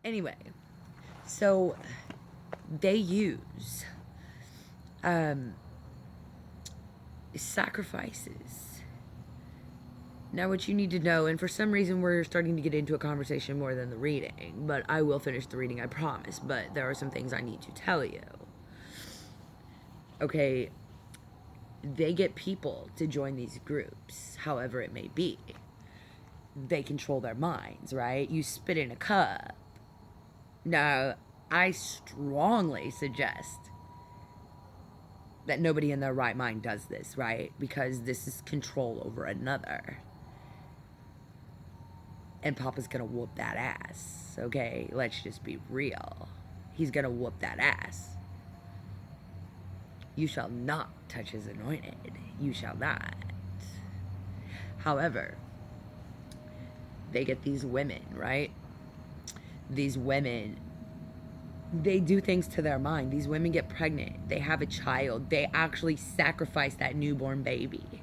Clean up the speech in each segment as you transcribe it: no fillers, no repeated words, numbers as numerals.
Anyway, so they use sacrifices. Now, what you need to know, and for some reason we're starting to get into a conversation more than the reading, but I will finish the reading, I promise. But there are some things I need to tell you. Okay, they get people to join these groups, however it may be. They control their minds, right? You spit in a cup. Now, I strongly suggest that nobody in their right mind does this, right? Because this is control over another. And Papa's gonna whoop that ass, okay? Let's just be real. He's gonna whoop that ass. You shall not touch his anointed. You shall not. However, they get these women, right? These women, they do things to their mind. These women get pregnant. They have a child. They actually sacrifice that newborn baby.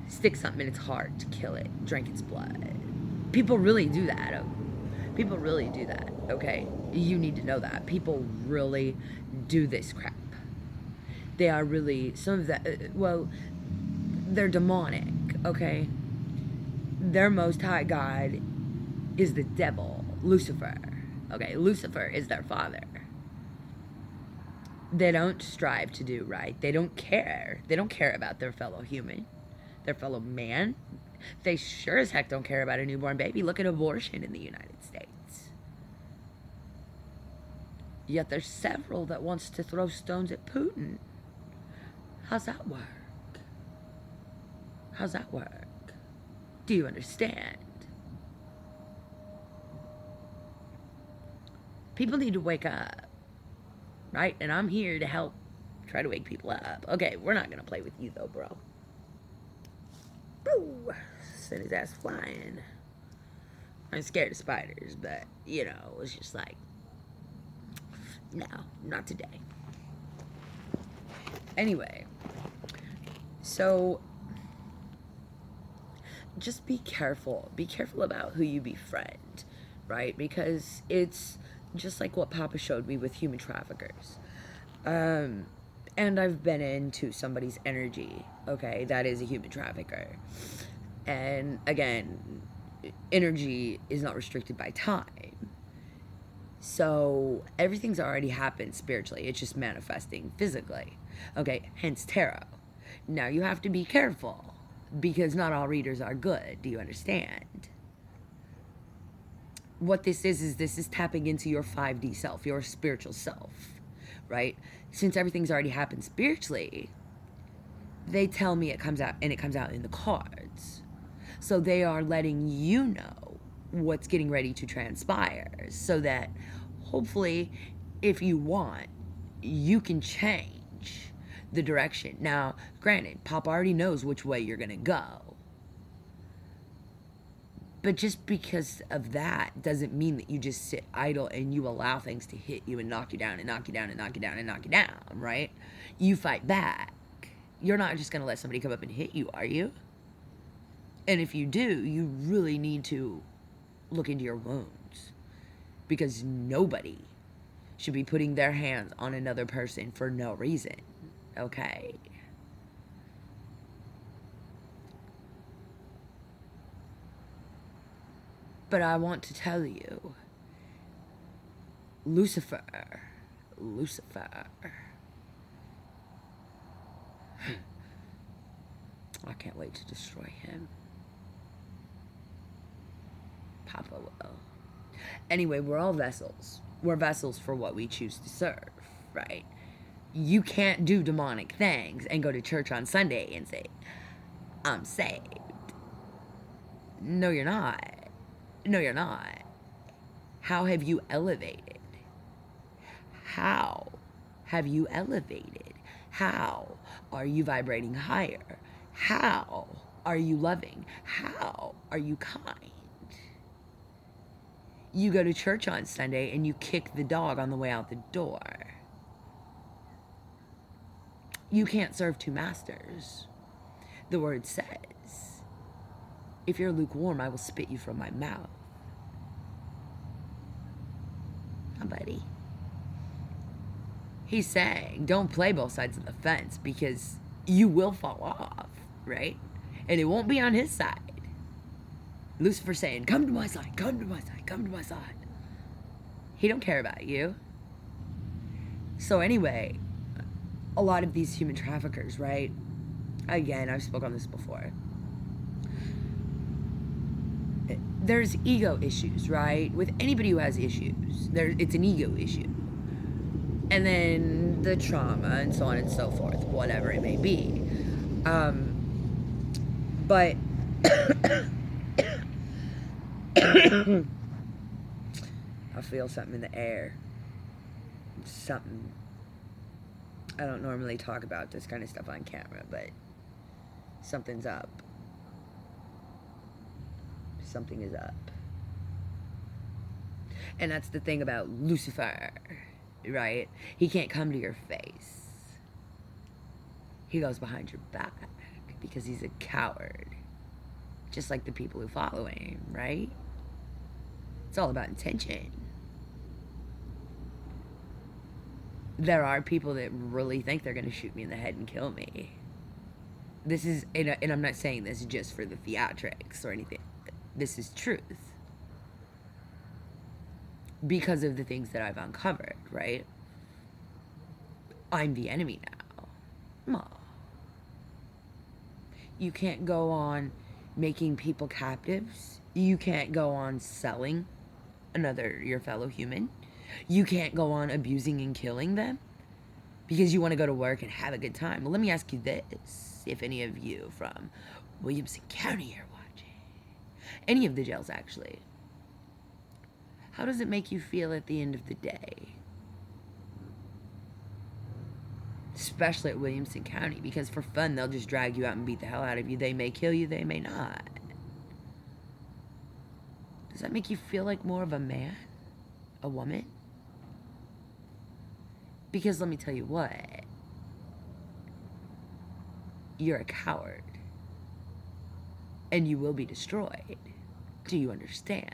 Stick something in its heart to kill it. Drink its blood. People really do that. People really do that, okay? You need to know that. People really do this crap. They are really, some of that, well, they're demonic, okay? Their most high god is the devil, Lucifer. Okay, Lucifer is their father. They don't strive to do right. They don't care. They don't care about their fellow human, their fellow man. They sure as heck don't care about a newborn baby. Look at abortion in the United States. Yet there's several that wants to throw stones at Putin. How's that work? How's that work? Do you understand? People need to wake up, right? And I'm here to help try to wake people up. Okay, we're not gonna play with you though, bro. Boo! Send his ass flying. I'm scared of spiders, but, you know, it's just like, no, not today. Anyway, so just be careful. Be careful about who you befriend, right? Because it's just like what Papa showed me with human traffickers. And I've been into somebody's energy, okay? That is a human trafficker. And again, energy is not restricted by time. So everything's already happened spiritually. It's just manifesting physically. Okay, hence tarot. Now you have to be careful because not all readers are good. Do you understand? What this is this is tapping into your 5D self, your spiritual self, right? Since everything's already happened spiritually, they tell me it comes out, and it comes out in the cards. So they are letting you know what's getting ready to transpire so that hopefully, if you want, you can change the direction. Now, granted, Pop already knows which way you're going to go. But just because of that doesn't mean that you just sit idle and you allow things to hit you and knock you down and knock you down and knock you down and knock you down, right? You fight back. You're not just going to let somebody come up and hit you, are you? And if you do, you really need to look into your wounds. Because nobody should be putting their hands on another person for no reason, okay? But I want to tell you, Lucifer, I can't wait to destroy him. Papa will. Anyway, we're all vessels. We're vessels for what we choose to serve, right? You can't do demonic things and go to church on Sunday and say, I'm saved. No, you're not. No, you're not. How have you elevated? How have you elevated? How are you vibrating higher? How are you loving? How are you kind? You go to church on Sunday and you kick the dog on the way out the door. You can't serve two masters. The word says If you're lukewarm, I will spit you from my mouth. Oh, buddy. He's saying, don't play both sides of the fence because you will fall off, right? And it won't be on his side. Lucifer saying, come to my side, come to my side, come to my side. He don't care about you. So anyway, a lot of these human traffickers, right? Again, I've spoken on this before. There's ego issues, right? With anybody who has issues, it's an ego issue. And then the trauma and so on and so forth, whatever it may be. But I feel something in the air. Something. I don't normally talk about this kind of stuff on camera, but something's up. Something is up. And that's the thing about Lucifer, right? He can't come to your face. He goes behind your back because he's a coward. Just like the people who follow him, right? It's all about intention. There are people that really think they're going to shoot me in the head and kill me. This is, and I'm not saying this just for the theatrics or anything. This is truth. Because of the things that I've uncovered, right? I'm the enemy now. Aw. You can't go on making people captives. You can't go on selling your fellow human. You can't go on abusing and killing them because you want to go to work and have a good time. Well, let me ask you this. If any of you from Williamson County are watching, any of the jails actually, how does it make you feel at the end of the day? Especially at Williamson County, because for fun, they'll just drag you out and beat the hell out of you. They may kill you, they may not. Does that make you feel like more of a man? A woman? Because let me tell you what. You're a coward. And you will be destroyed. Do you understand?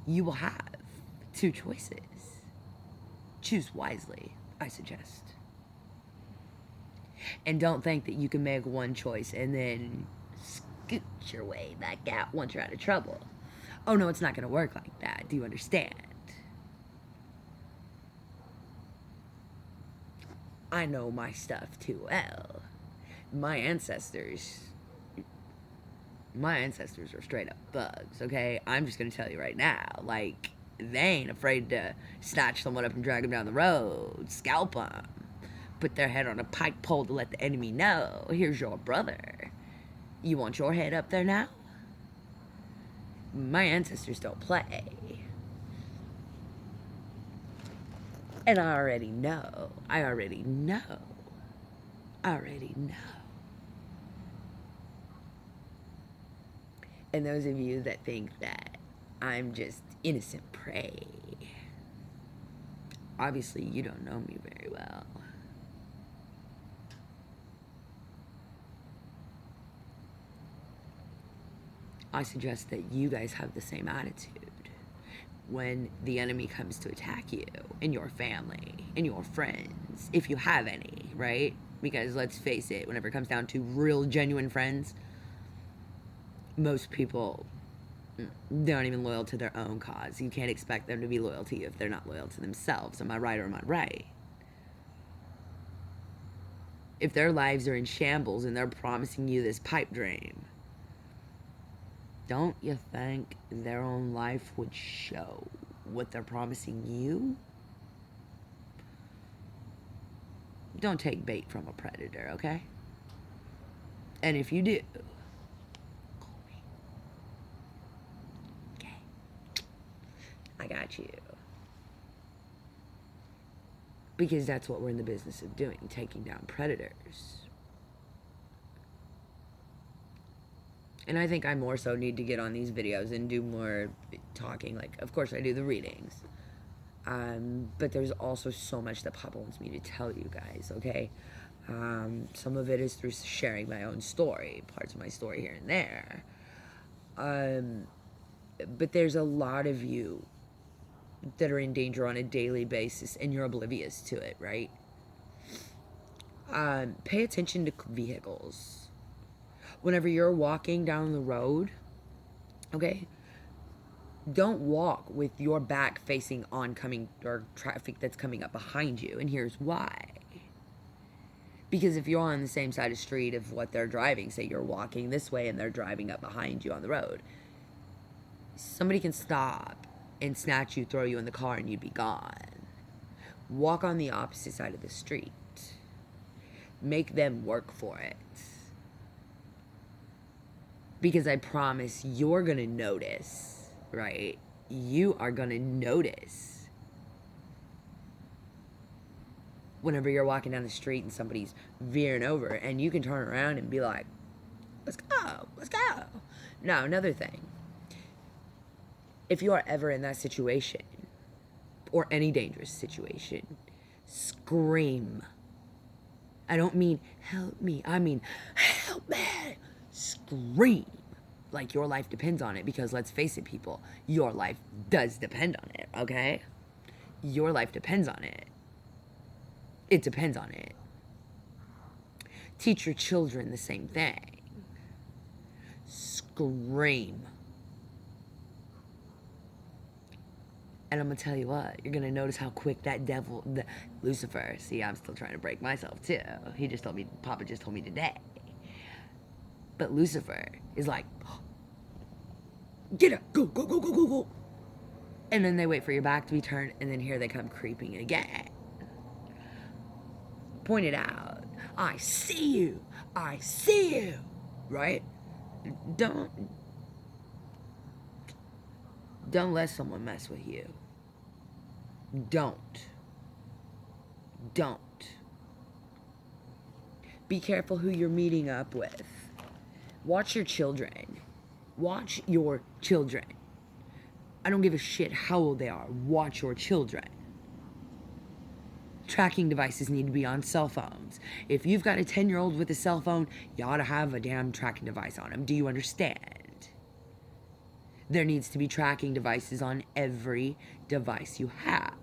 You will have two choices. Choose wisely, I suggest. And don't think that you can make one choice and then scoot your way back out once you're out of trouble. Oh no, it's not going to work like that. Do you understand? I know my stuff too well. My ancestors are straight up bugs, okay? I'm just going to tell you right now, like, they ain't afraid to snatch someone up and drag them down the road, scalp them, put their head on a pike pole to let the enemy know, here's your brother. You want your head up there now? My ancestors don't play. And I already know. And those of you that think that I'm just innocent prey, obviously you don't know me very well. I suggest that you guys have the same attitude when the enemy comes to attack you and your family and your friends, if you have any, right? Because let's face it, whenever it comes down to real, genuine friends, most people, they're not even loyal to their own cause. You can't expect them to be loyal to you if they're not loyal to themselves. Am I right or am I right? If their lives are in shambles and they're promising you this pipe dream, don't you think their own life would show what they're promising you? Don't take bait from a predator, okay? And if you do, call me. Okay. I got you. Because that's what we're in the business of doing, taking down predators. And I think I more so need to get on these videos and do more talking. Like, of course, I do the readings. But there's also so much that Papa wants me to tell you guys, okay? Some of it is through sharing my own story, parts of my story here and there. But there's a lot of you that are in danger on a daily basis, and you're oblivious to it, right? Pay attention to vehicles. Whenever you're walking down the road, okay, don't walk with your back facing oncoming or traffic that's coming up behind you. And here's why. Because if you're on the same side of the street of what they're driving, say you're walking this way and they're driving up behind you on the road, somebody can stop and snatch you, throw you in the car, and you'd be gone. Walk on the opposite side of the street. Make them work for it. Because I promise you're going to notice, right? You are going to notice whenever you're walking down the street and somebody's veering over, and you can turn around and be like, let's go, let's go. Now, another thing. If you are ever in that situation, or any dangerous situation, scream. I don't mean help me. I mean help me. Scream. Like your life depends on it, because let's face it, people, your life does depend on it, okay? Your life depends on it. It depends on it. Teach your children the same thing. Scream. And I'm going to tell you what, you're going to notice how quick that devil, Lucifer, see, I'm still trying to break myself too. He just told me, Papa just told me today. But Lucifer is like, get up, go, go, go, go, go, go. And then they wait for your back to be turned, and then here they come creeping again. Point it out. I see you. I see you. Right? Don't let someone mess with you. Don't. Be careful who you're meeting up with. Watch your children. Watch your children. I don't give a shit how old they are. Watch your children. Tracking devices need to be on cell phones. If you've got a 10-year-old with a cell phone, you ought to have a damn tracking device on him. Do you understand? There needs to be tracking devices on every device you have.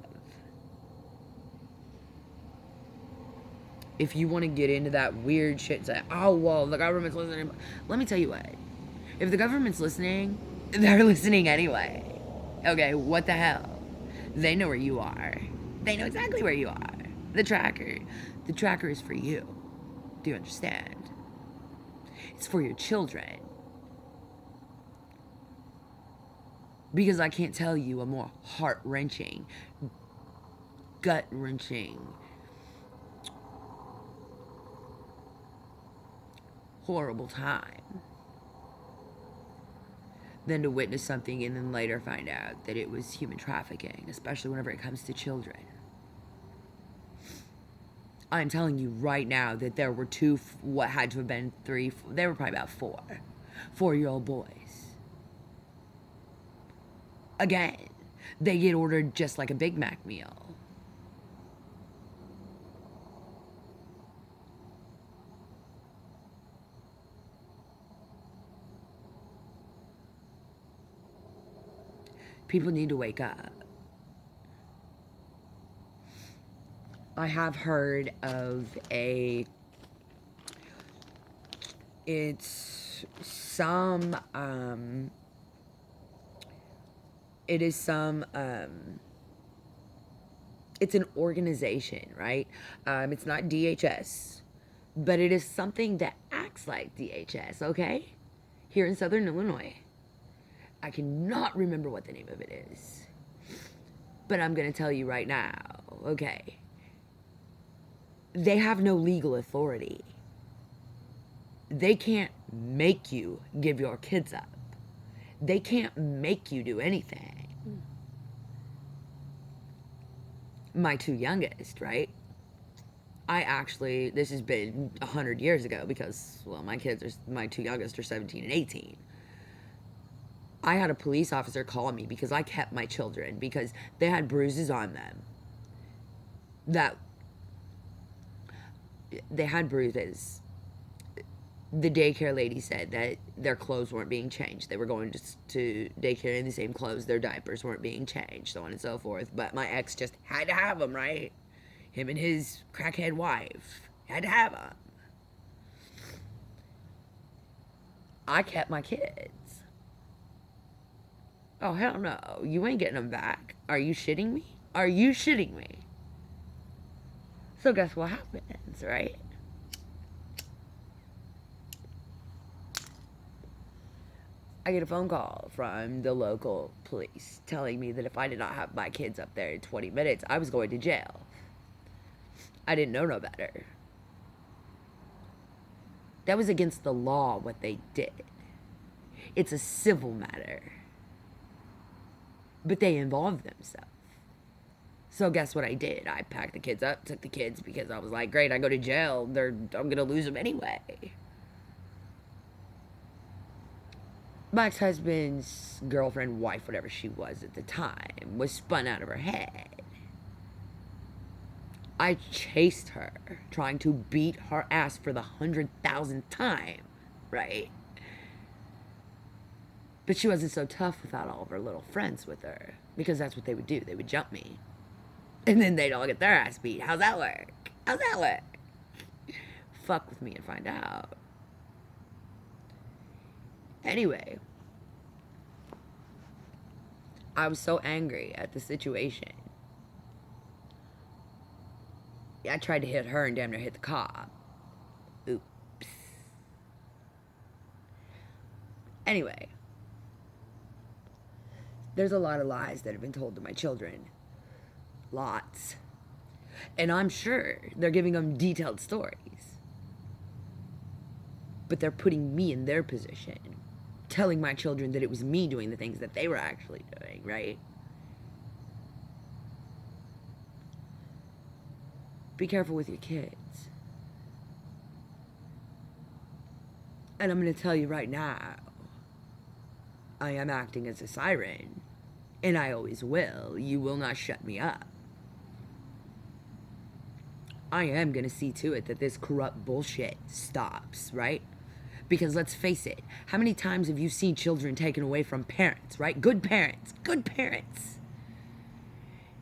If you want to get into that weird shit and say, oh, well, the government's listening. Let me tell you what. If the government's listening, they're listening anyway. Okay, what the hell? They know where you are. They know exactly where you are. The tracker is for you. Do you understand? It's for your children. Because I can't tell you a more heart-wrenching, gut-wrenching, horrible time than to witness something and then later find out that it was human trafficking, especially whenever it comes to children. I'm telling you right now that there were what had to have been they were probably about 4-year-old boys. Again, they get ordered just like a Big Mac meal. People need to wake up. I have heard of it is some, it's an organization, right? It's not DHS, but it is something that acts like DHS, okay? Here in Southern Illinois. I cannot remember what the name of it is, but I'm going to tell you right now, okay? They have no legal authority. They can't make you give your kids up. They can't make you do anything. My 2 youngest, right? This has been 100 years ago because, well, my 2 youngest are 17 and 18. I had a police officer call me because I kept my children because they had bruises on them that they had bruises. The daycare lady said that their clothes weren't being changed. They were going to daycare in the same clothes. Their diapers weren't being changed, so on and so forth. But my ex just had to have them, right? Him and his crackhead wife had to have them. I kept my kids. Oh, hell no. You ain't getting them back. Are you shitting me? Are you shitting me? So guess what happens, right? I get a phone call from the local police telling me that if I did not have my kids up there in 20 minutes, I was going to jail. I didn't know no better. That was against the law, what they did. It's a civil matter. But they involved themselves. So guess what I did? I packed the kids up, took the kids, because I was like, great, I go to jail. I'm going to lose them anyway. My ex-husband's girlfriend, wife, whatever she was at the time, was spun out of her head. I chased her, trying to beat her ass for the 100,000th time, right? But she wasn't so tough without all of her little friends with her, because that's what they would do. They would jump me. And then they'd all get their ass beat. How's that work? How's that work? Fuck with me and find out. Anyway, I was so angry at the situation. I tried to hit her and damn near hit the cop. Oops. Anyway, there's a lot of lies that have been told to my children. Lots. And I'm sure they're giving them detailed stories. But they're putting me in their position. Telling my children that it was me doing the things that they were actually doing, right? Be careful with your kids. And I'm going to tell you right now, I am acting as a siren. And I always will. You will not shut me up. I am going to see to it that this corrupt bullshit stops, right? Because let's face it, how many times have you seen children taken away from parents, right? Good parents,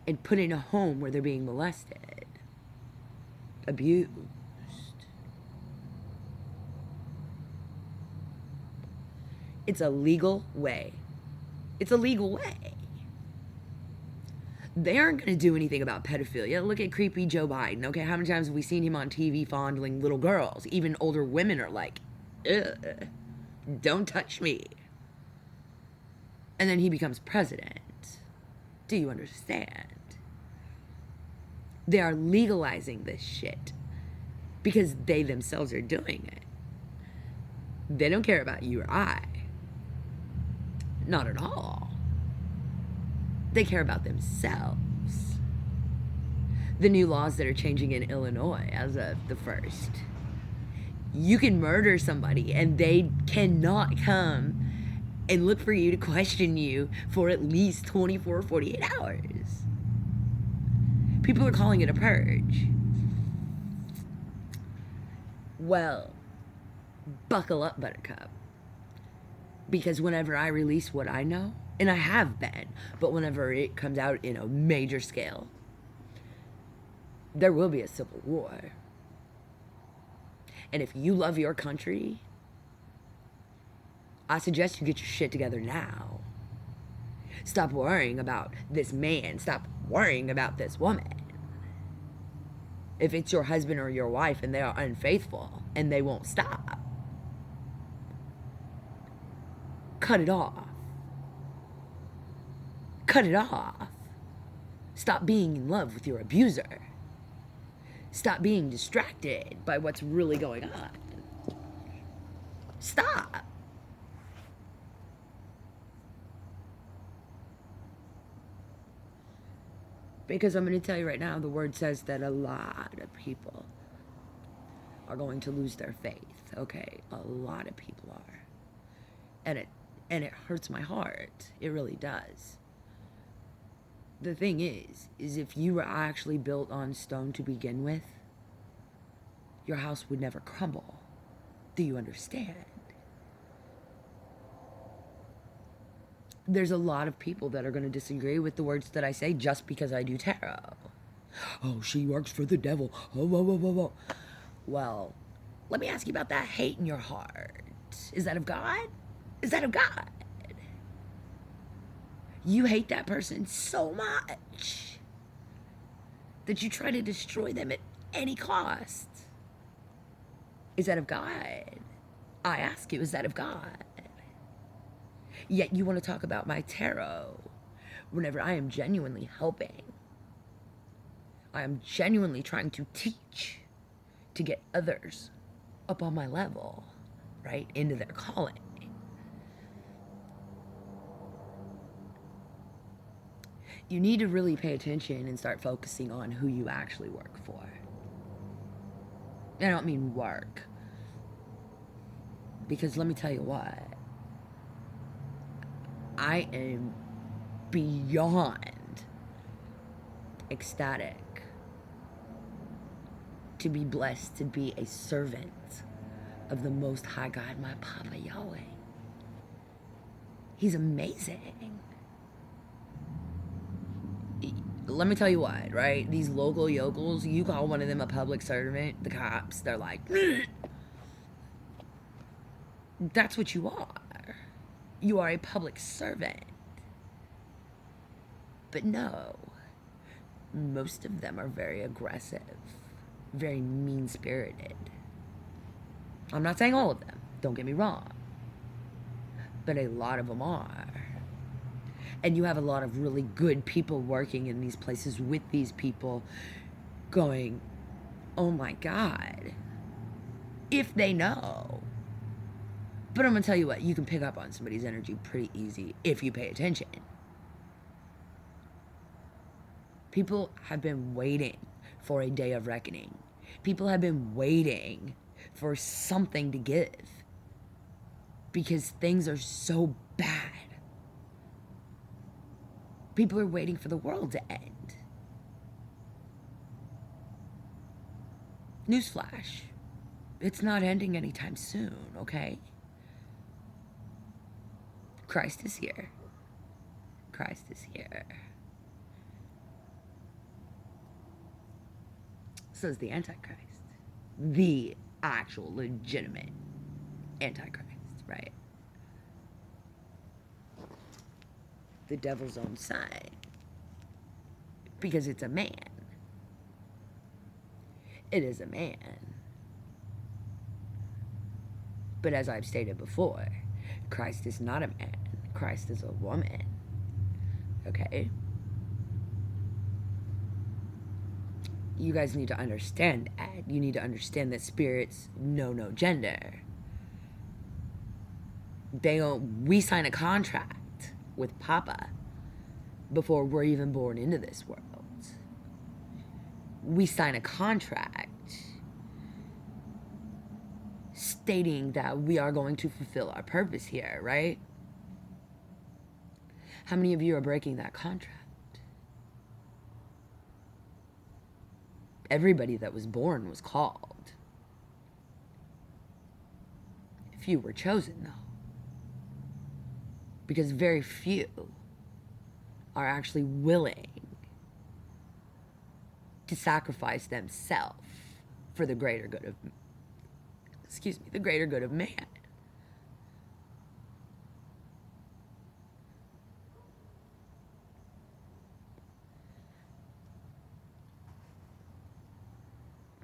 and put in a home where they're being molested, abused. It's a legal way. It's a legal way. They aren't going to do anything about pedophilia. Look at creepy Joe Biden, okay? How many times have we seen him on TV fondling little girls? Even older women are like, ugh, don't touch me. And then he becomes president. Do you understand? They are legalizing this shit because they themselves are doing it. They don't care about you or I. Not at all. They care about themselves. The new laws that are changing in Illinois as of the 1st. You can murder somebody and they cannot come and look for you to question you for at least 24, 48 hours. People are calling it a purge. Well, buckle up, Buttercup. Because whenever I release what I know, and I have been, but whenever it comes out in a major scale, there will be a civil war. And if you love your country, I suggest you get your shit together now. Stop worrying about this man. Stop worrying about this woman. If it's your husband or your wife and they are unfaithful and they won't stop, cut it off. Cut it off. Stop being in love with your abuser. Stop being distracted by what's really going on. Stop. Because I'm going to tell you right now, the word says that a lot of people are going to lose their faith. Okay? A lot of people are. And it hurts my heart. It really does. The thing is if you were actually built on stone to begin with, your house would never crumble. Do you understand? There's a lot of people that are going to disagree with the words that I say just because I do tarot. Oh, she works for the devil. Oh, whoa, whoa, whoa, whoa. Well, let me ask you about that hate in your heart. Is that of God? Is that of God? You hate that person so much that you try to destroy them at any cost. Is that of God? I ask you, is that of God? Yet you want to talk about my tarot whenever I am genuinely helping. I am genuinely trying to teach to get others up on my level, right? Into their calling. You need to really pay attention and start focusing on who you actually work for. I don't mean work. Because let me tell you what. I am beyond ecstatic to be blessed to be a servant of the Most High God, my Papa Yahweh. He's amazing. Let me tell you what, right? These local yokels, you call one of them a public servant, the cops, they're like, that's what you are. You are a public servant. But no, most of them are very aggressive, very mean-spirited. I'm not saying all of them, don't get me wrong, but a lot of them are. And you have a lot of really good people working in these places with these people going, oh my God, if they know. But I'm going to tell you what, you can pick up on somebody's energy pretty easy if you pay attention. People have been waiting for a day of reckoning. People have been waiting for something to give because things are so bad. People are waiting for the world to end. Newsflash. It's not ending anytime soon, okay? Christ is here. Christ is here. So is the Antichrist. The actual, legitimate Antichrist, right? The devil's own son. Because it's a man. It is a man. But as I've stated before, Christ is not a man. Christ is a woman. Okay? You guys need to understand that. You need to understand that spirits know no gender. We sign a contract with Papa before we're even born into this world. We sign a contract stating that we are going to fulfill our purpose here, right? How many of you are breaking that contract? Everybody that was born was called. Few were chosen, though. Because very few are actually willing to sacrifice themselves for the greater good of, the greater good of man.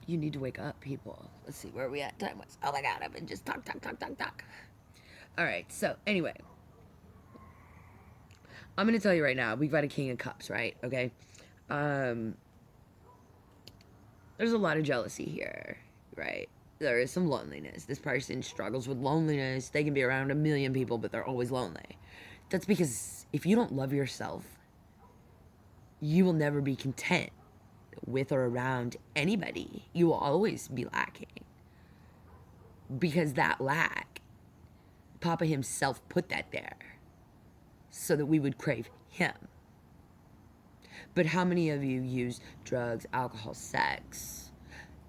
You need to wake up, people. Let's see where we at time-wise. Oh my God, I've been just talk. All right, so anyway, I'm gonna tell you right now. We've got a King of Cups, right? Okay. There's a lot of jealousy here, right? There is some loneliness. This person struggles with loneliness. They can be around a million people, but they're always lonely. That's because if you don't love yourself, you will never be content with or around anybody. You will always be lacking. Because that lack, Papa himself put that there so that we would crave him. But how many of you use drugs, alcohol, sex,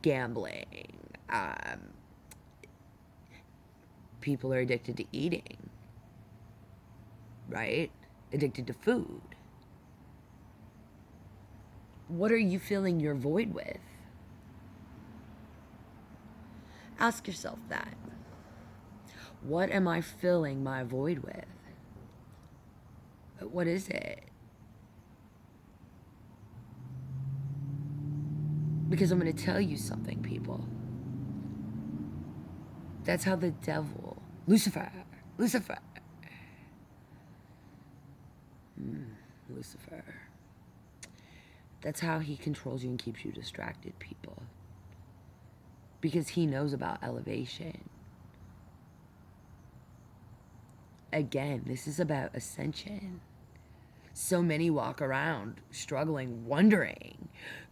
gambling, Um, People are addicted to eating, right? Addicted to food. What are you filling your void with? Ask yourself that. What am I filling my void with? What is it? Because I'm going to tell you something, people. That's how the devil, Lucifer, Lucifer, Lucifer. That's how he controls you and keeps you distracted, people. Because he knows about elevation. Again, this is about ascension. So many walk around struggling, wondering,